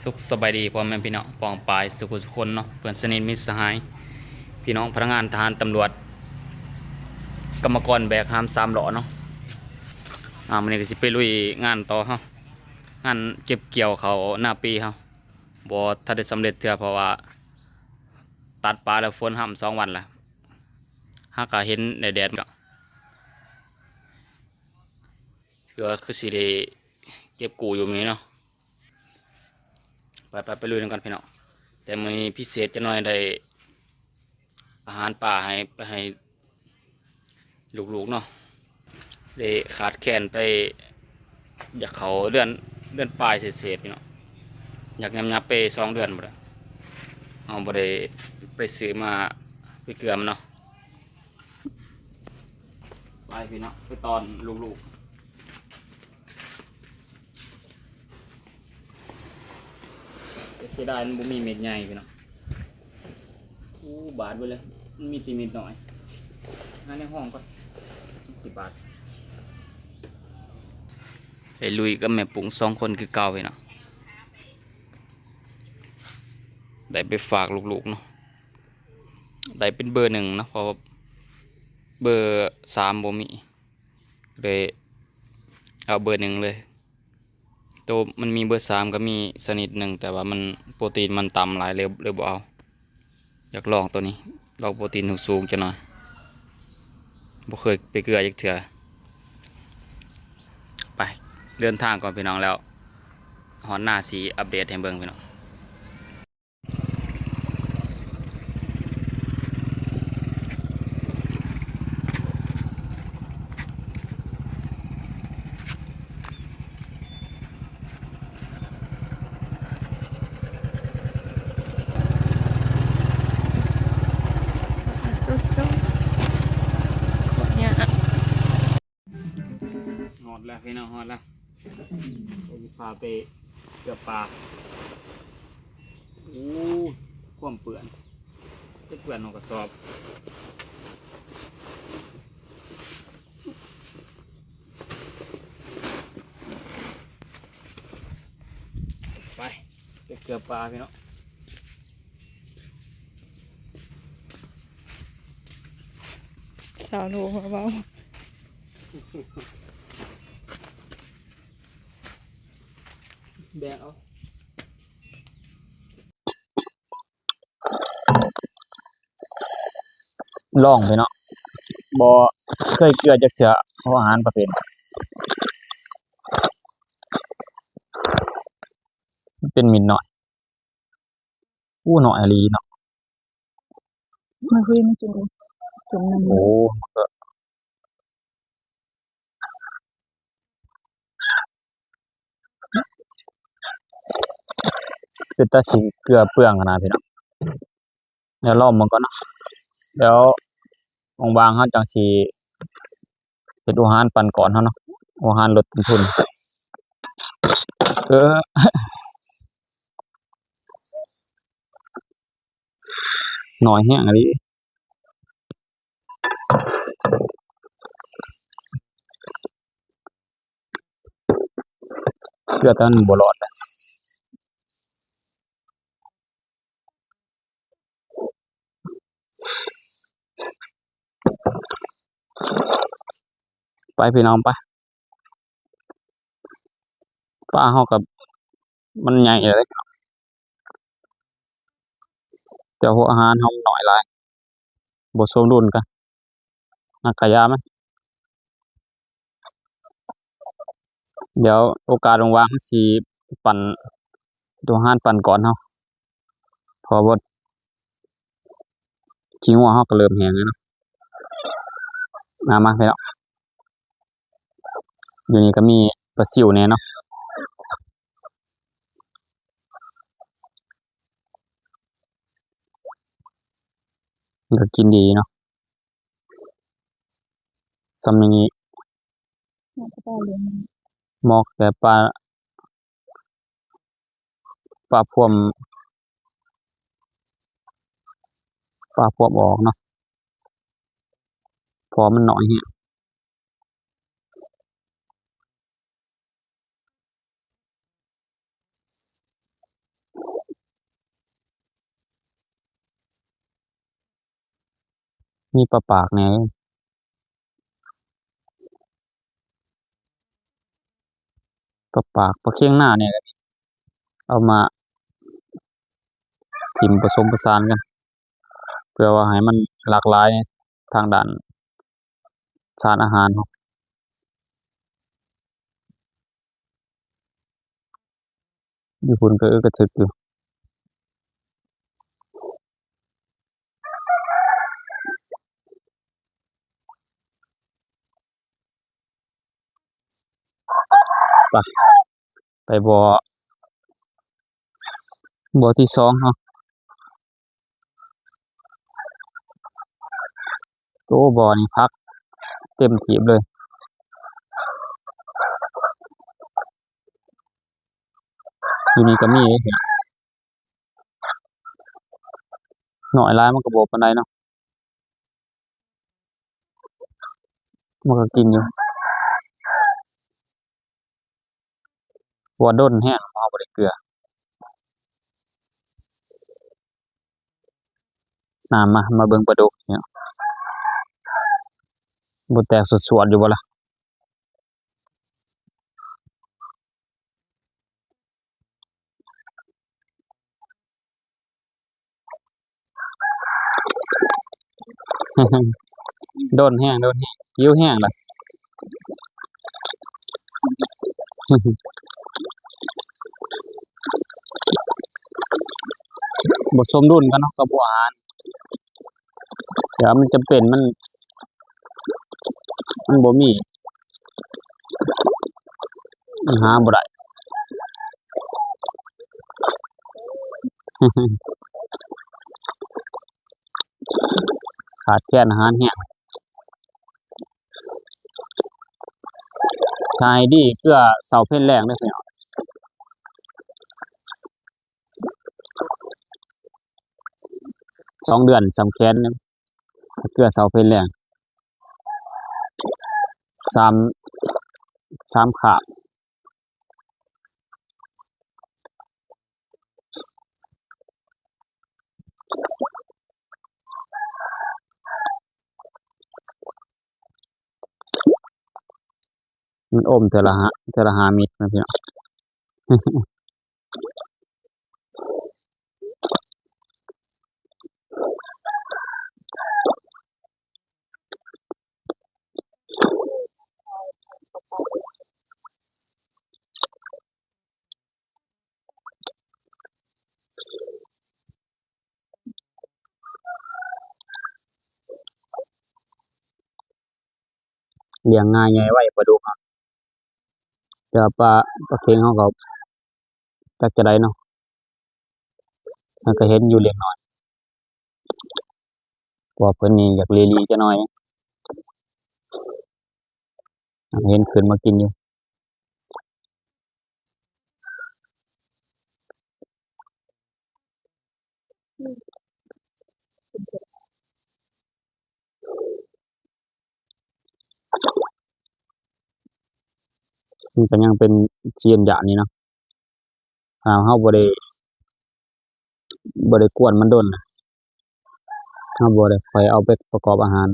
สุขสบายดีพ่อแม่พี่น้องปองปายสุขสุขคนเนาะเพื่อนสนิทมิตรสหายพี่น้องพนักงานทหารตำรวจกรรมกรแบกหาม3 หล่อเนาะมันนี้ก็สิไปลุยงานต่อเฮางานเก็บเกี่ยวเขาหน้าปีเฮาบ่ทันได้สำเร็จเทื่อเพราะว่าตัดปลาแล้วฝนห้ำ2 วันละหากก็เห็นแดดก็คือว่าคือสิได้เก็บกู้อยู่มื้อนี้เนาะไปลุยกันพี่น้องแต่มื้อนี้พิเศษจะหน่อยได้อาหารป่าให้ลูกๆเนาะได้ขาดแคลนไปอยากเขาเดือนปลายเศษๆพี่เนาะอยากยับไป2 เดือนบ่ได้เอาบ่ได้ไปซื้อมาไปเกลือมันเนาะไปพี่เนาะไปตอนลูกๆเสียดายมันบ่มีเม็ดใหญ่พี่เนาะบาทไปเลยมันมีตีเม็ดน้อยงานในห้องก็10 บาทไปลุยกับแม่ปุ๋ง2 คนคือเก่าพี่เนาะได้ไปฝากลูกๆเนาะได้เป็นเบอร์ 1เนาะเพราะเบอร์3บ่มีเลยเอาเบอร์ 1เลยตัวมันมีเบอร์ 3ก็มีสนิท1แต่ว่ามันโปรตีนมันต่ำหลายเลยบ่เอาอยากลองตัวนี้ลองโปรตีนสูงๆจะหน่อยบ่เคยไปเกลือจักเทื่อไปเดินทางก่อนพี่น้องแล้วฮอนหน้าสีอัปเดตให้เบิ่งพี่น้องเนี่ยฮอดแล้วพี่น้องฮอดแล้วพาไปเกลือปลาความเปื่อนของกระสอบไปเกลือปลาพี่น้องสาวโลเบาแบกเอาลองไปเนาะบ่เคยเกลือจักเทื่อเพราะอาหารประเภทมันเป็นมินหน่อยหน่อยอีหลีเนาะมาคุยมากินจุ่มน้ำก็เป็นตาสิเกลือเปลืองขนาดพี่น้องเดี๋ยวลองมันก่อนเนาะเดี๋ยววางๆเฮาจังสิเฮ็ดอาหารปั่นก่อนเฮาเนาะอาหารลดต้นทุนเออน้อยแฮงอีหลีเกลือแต่มันบ่รอดไปพี่น้องไปปลาเฮาก็มันใหญ่เลยแต่หัวอาหารเฮามันน้อยหลายบ่สมดุลกันกะยามันเดี๋ยวโอกาสว่างๆเฮาสิปั่นตัวอาหารปั่นก่อนเฮาเพราะว่าขี้งัวเฮาก็เริ่มแห้งแล้วเนาะมาพี่น้องอยู่นี่ก็มีปลาซิวแหน่เนาะมันก็กินดีเนาะส่ำนี้เหมาะแต่ปลาพวมออกเนาะเพราะมันน้อยแฮง มีปลาปากแหน่ปลาปากปลาเคียงหน้าเนี่ยก็มีเอามาถิ่มผสมผสานกันเพื่อว่าให้มันหลากหลายทางด้านสารอาหารเนาะอยู่พุ่นก็กระทึกอยู่ไปไปบ่อที่2เนาะโอ้บ่อนี่พักเต็มถีบเลยอยู่นี่ก็มีเด้น้อยหลายมันก็บ่ปานใดเนาะมันก็กินอยู่ว่าด้นแห้งเอาบ่ได้เกลือมาเบิ่งปลาดุกเนี่ยบ่แตกสวดๆอยู่บ่ล่ะด้นแห้งหิวแห้งล่ะบ่สมดุลกันเนาะกับพวกอาหารเดี๋ยวมันจำเป็นมันบ่มีมันหาบ่ได้ขาดแคลนอาหารแห้งถ้าให้ดีเกลือเสาเพ็ญแรงเด้อพี่น้อง2 เดือนสำแขนหนึ่งเกลือเสาเพ็ญแรง3 3คาบมันอมเทื่อละ5 เม็ดนะพี่น้องเลี้ยงง่ายใหญ่ไว้ปลาดุกแต่ว่าปลาเค็งเขาก็จักจะได้เนาะมันก็เห็นอยู่เล็กน้อยเพราะว่าเพิ่นนี่อยากลีๆจักหน่อยเห็นขึ้นมากินอยู่มันก็ยังเป็นเซียนหยานี่เนาะเราบ่ได้กวนมันโดนน่ะเราบ่ได้ค่อยเอาไปประกอบอาหาร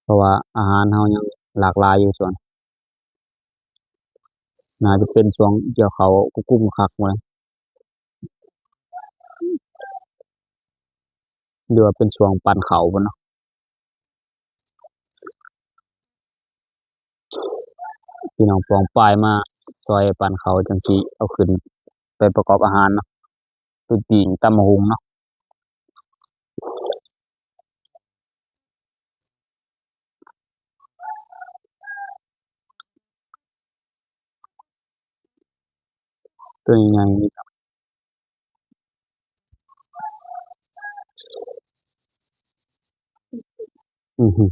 เพราะว่าอาหารเรายังหลากหลายอยู่ส่วนน่าจะเป็นช่วงเกี่ยวข้าวกุมคักหมดเลยหรือว่าเป็นช่วงปั่นข้าวพุ่นเนาะพี่น้องปองปายมาซอยปั่นข้าวจั่งซี้เอาขึ้นไปประกอบอาหารเนาะเป็นปิ้งตำบักหุ่งเนาะตัวใหญ่ๆนี่ครับอือฮึ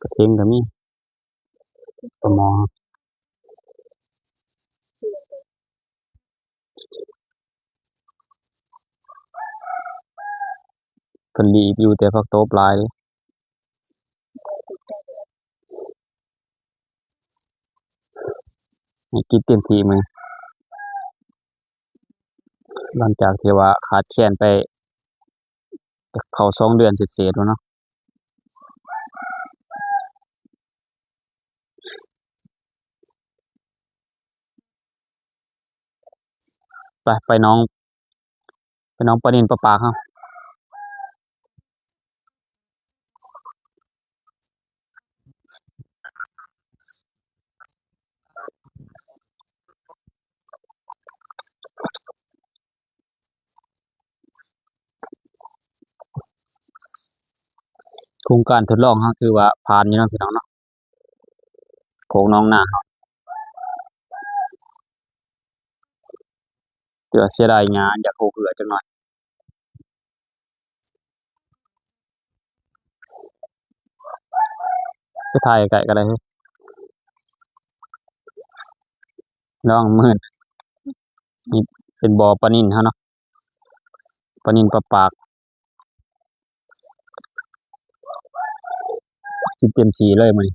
กระเทียมก็มีปลาหมอเพิ่นดีดอยู่แต่ผักตบหลายเดะให้กินเต็มที่มื้อ หลังจากที่ว่าขาดแคลนไปเข้า2 เดือนเศษๆแล้วเนาะไปน้องปลานิลปลาปากครับโครงการทดลองครับคือว่าผ่านอยู่เนาะพี่น้องเนาะโขงน้องนาครับแต่ว่าเสียดายหญ้าอยากโหเหือจังหน่อยไปถ่ายไกลก็ได้เฮ้ยน้องมืดนี่เป็นบ่อปลานิลเฮาเนาะปลานิลปลาปากกินเต็มที่เลยมื้อนี้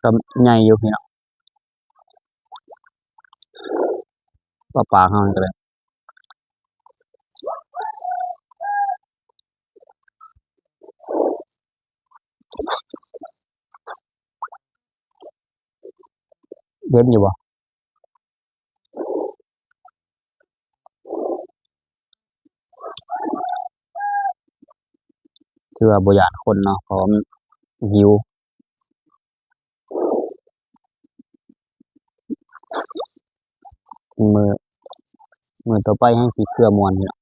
ก็ใหญ่อยู่พี่น้องปลาปากเฮานี่ก็ได้เห็นอยู่บ่ถือว่าบ่ย้านคนเนาะเพราะว่ามันหิวมื้อต่อไปแฮ่งสิเครือม่วนพี่น้อง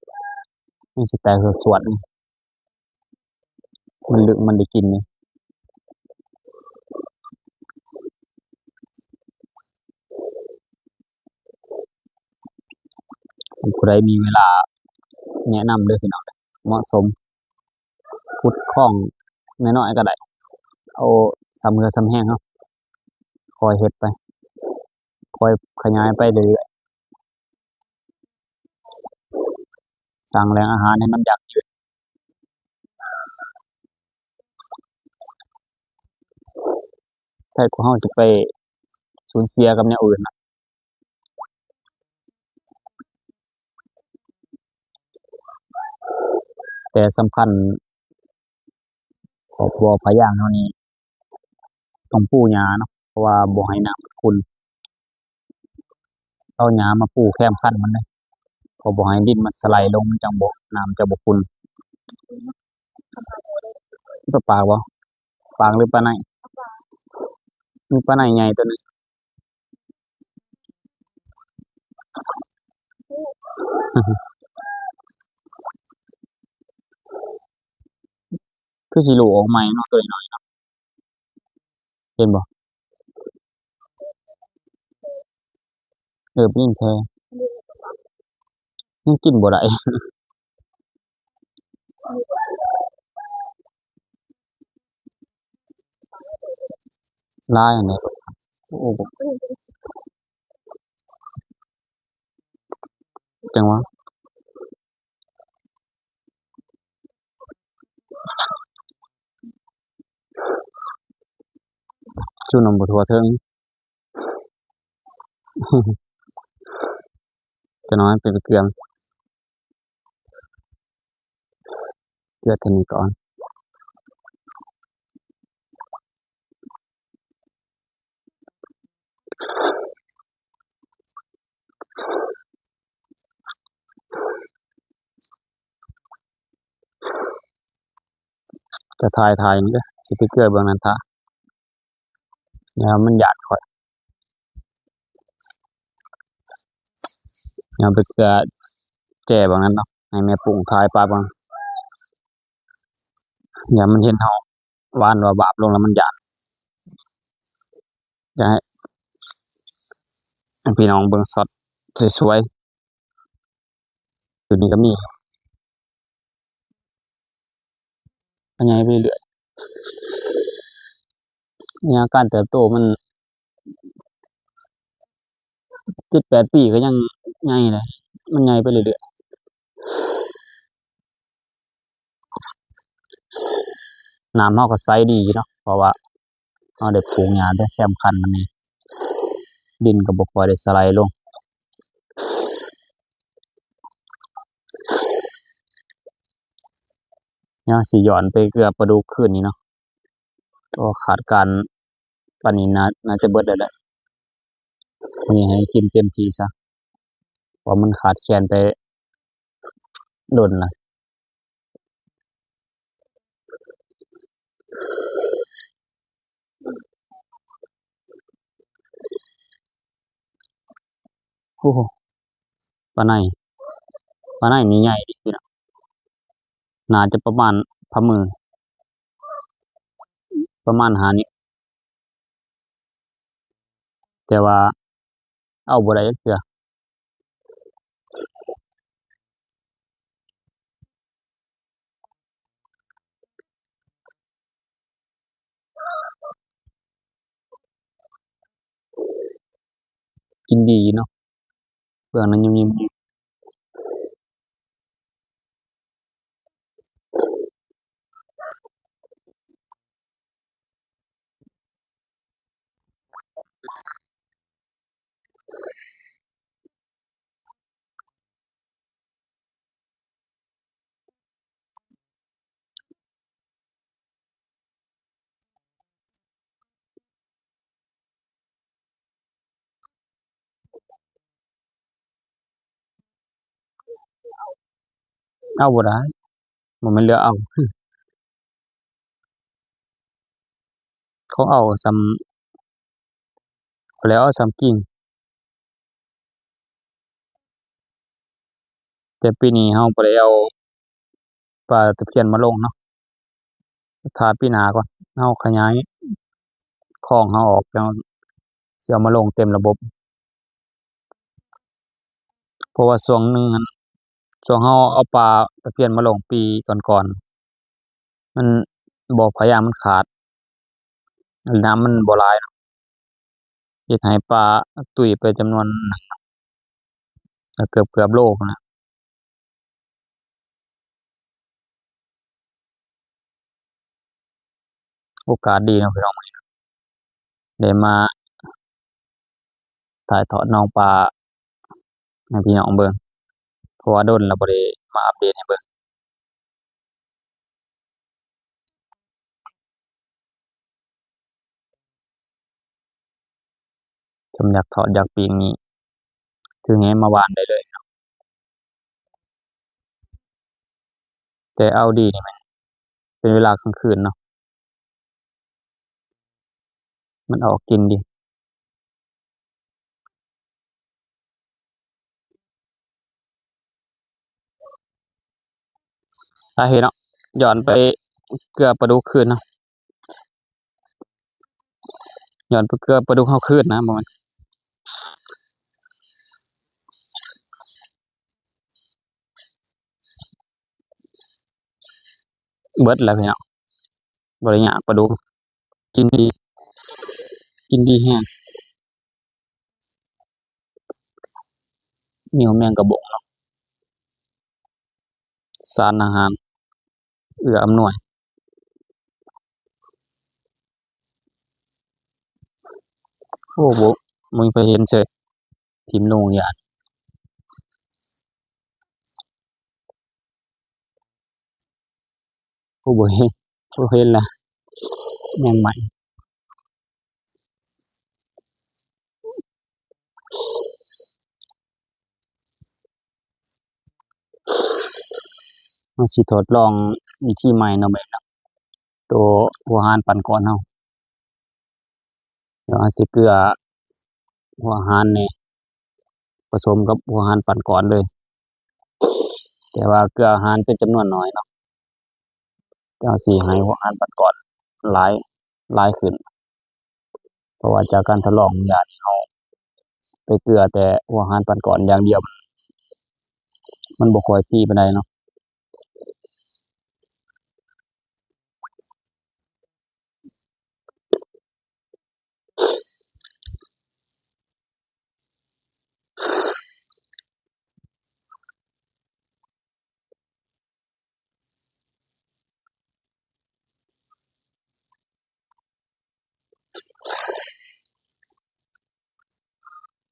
แฮ่งสิแตกสวดๆนี่มันลึกมันได้กินนี่ผู้ใดมีเวลาแนะนำเด้อพี่น้องเด้อเหมาะสมขุดคลองน้อยๆก็ได้เอาสำเรือสำแห้งเนาะคอยเฮ็ดไปคอยขยายไปเรื่อยๆสร้างแหล่งอาหารให้มันยั่งยืนแท้กว่าเฮาสิไปสูญเสียกับแนวอื่นน่ะแต่สำคัญครอบครัวพะยางเฮานี่ต้องปูหญ้าเนาะเพราะว่าบ่ให้น้ำมันขุ่นเอาหญ้ามาปูแคมคั้นมันเลยเพราะบ่ให้ดินมันสไลด์ลงมันจังบ่น้ำจะบ่ขุ่นปลาปากบ่ปากหรือปลาไหนมีปลาไหนใหญ่ตัวหนึ่งคือสิโหลออกใหม่เนาะตัวน้อยๆเนาะเห็นบ่ปีนแพยังกินบ่ได้หลายอันนี้โอ้บ่จังหวะชูนมบ่ทั่วถึงจะน้อยเป็นเกลือเท่านี้ก่อนจะถ่ายนี่เด้อสิไปเกลือเบิ่งนั้นท่าอย่ามันหยาดข้อยอย่าไปเกลือแจ้เบิ่งนั้นเนาะให้แม่ปรุงถ่ายปลาเบิ่งอย่ามันเห็นเฮาหวานว่าบาปลงแล้วมันหยาดอยากให้พี่น้องเบิ่งช็อตสวยๆอยู่นี่ก็มีอันใหญ่ไปเรื่อย เนี่ยการเติบโตมัน7-8 ปีก็ยังใหญ่เลยมันใหญ่ไปเรื่อยๆน้ำเราก็ใสดีอยู่เนาะเพราะว่าเราได้ปลูกหญ้าได้แซมคัญมันนี่ดินก็บ่ค่อยได้สไลด์ลงยังสิย้อนไปเกลือปลาดุกคืนนี้เนาะก็ขาดการปานนี้น่าจะเบิดแล้วแหละมื้อนี้ให้กินเต็มที่ซะเพราะมันขาดแคลนไปโดนละโอ้โฮปลาในปลาในนี่ใหญ่ดีพี่น้องน่าจะประมาณฝ่ามือประมาณ5นิ้วแต่ว่าเอาบ่ได้จักเทื่อกินดีเนาะเปลือกนั้นนิ่มๆเอาบ่ได้บ่แม่นเลือกเอาเขาเอาส่ำเขาแล้วเอาส่ำกิ่งแต่ปีนี้เราบ่ได้เอาปลาตะเพียนมาลงเนาะถ้าปีหน้าก่อนเราขยายคอกเราออกจั่งสิเอามาลงเต็มระบบเพราะว่าช่วงหนึ่งนั้นช่วงเราเอาปลาตะเพียนมาลงปีก่อนๆมันบ่อพะยางมันขาดน้ำมันบ่หลายเนาะเฮ็ดให้ปลาตุ้ยไปจำนวนหนึ่งก็เกือบโลพู้นน่ะโอกาสดีเนาะพี่น้องมื้อนี้ได้มาถ่ายทอดน้องปลาให้พี่น้องเบิ่งเพราะว่าโดนแล้วบ่ได้มาอัปเดตให้เบิ่งผมอยากทอดอยากปิ้งนี่ถือแหมาหว่านได้เลยแต่เอาดีนี่มันเป็นเวลากลางคืนเนาะมันออกกินดีสาเหตุเนาะย้อนไปเกลือปลาดุกคืนเนาะย้อนไปเกลือปลาดุกเฮาคืนนะบ่แม่นเบิดแล้วพี่น้องบ่ได้ยากปลาดุกกินดีกินดีแรงเหนียวแมงกะบ้งเนาะสารอาหารเอื้ออำนวยโอ้บ่มีไผเห็นเฉยทิ่มลงยานโอ้บ่เห็นบ่เห็นแล้วแมงไหม้เราสิทดลองวิธีใหม่เนาะบัดนี้เนาะตัวหัวหารปั่นก่อนเฮาเดี๋ยวเราสิเกลือหัวหารนี่ผสมกับหัวหารปั่นก่อนเลยแต่ว่าเกลืออาหารเป็นจำนวนน้อยเนาะแต่เราสิให้หัวหารปั่นก่อนหลายขึ้นเพราะว่าจากการทดลองญาติเราไปเกลือแต่หัวหารปั่นก่อนอย่างเดียวมันบ่ค่อยถี่ปานใดเนาะ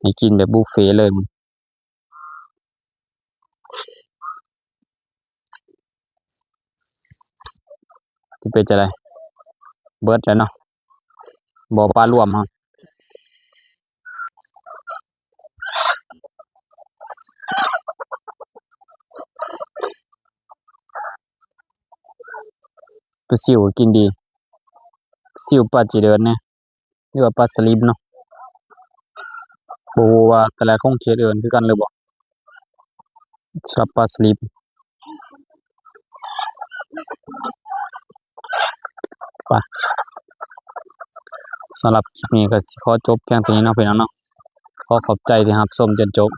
ให้กินแบบบุฟเฟ่ต์เลยจะเป็นจะไรเบิดแล้วเนาะบ่ปลารวมเฮาปลาซิวก็กินดีซิวปลาจีเดินเนี่ยหรือว่าปลาสลิดเนาะบ่รู้ว่าแต่ละของเขตเอิ้นคือกันหรือบ่สำหรับปลาสลิดไปสำหรับคลิปนี้ก็สิขอจบเพียงเท่านี้เนาะพี่น้องเนาะขอขอบใจที่รับชมจนจบ